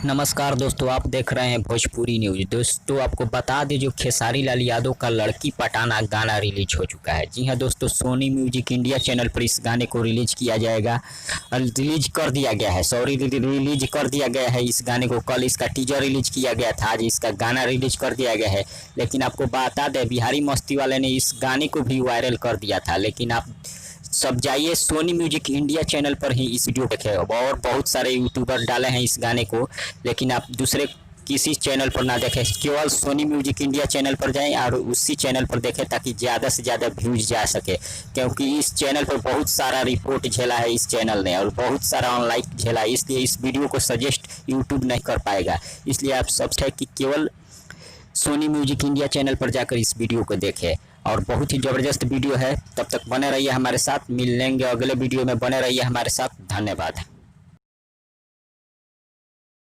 नमस्कार दोस्तों, आप देख रहे हैं भोजपुरी न्यूज। दोस्तों आपको बता दें, जो खेसारी लाल यादव का लड़की पठाना गाना रिलीज हो चुका है। जी हां दोस्तों, सोनी म्यूजिक इंडिया चैनल पर इस गाने को रिलीज किया जाएगा। रिलीज कर दिया गया है, सॉरी रिलीज कर दिया गया है इस गाने को। कल इसका टीजर रिलीज किया गया था, आज इसका गाना रिलीज कर दिया गया है। लेकिन आपको बता दें, बिहारी मस्ती वाले ने इस गाने को भी वायरल कर दिया था। लेकिन आप सब जाइए सोनी म्यूजिक इंडिया चैनल पर ही इस वीडियो देखें। और बहुत सारे यूट्यूबर डाले हैं इस गाने को, लेकिन आप दूसरे किसी चैनल पर ना देखें, केवल सोनी म्यूजिक इंडिया चैनल पर जाएं और उसी चैनल पर देखें, ताकि ज़्यादा से ज़्यादा व्यूज जा सके। क्योंकि इस चैनल पर बहुत सारा रिपोर्ट झेला है इस चैनल ने, और बहुत सारा अनलाइक झेला है, इसलिए इस वीडियो को सजेस्ट यूट्यूब नहीं कर पाएगा। इसलिए आप सबसे कि केवल सोनी म्यूजिक इंडिया चैनल पर जाकर इस वीडियो को देखें। और बहुत ही ज़बरदस्त वीडियो है। तब तक बने रहिए हमारे साथ, मिल लेंगे अगले वीडियो में। बने रहिए हमारे साथ, धन्यवाद।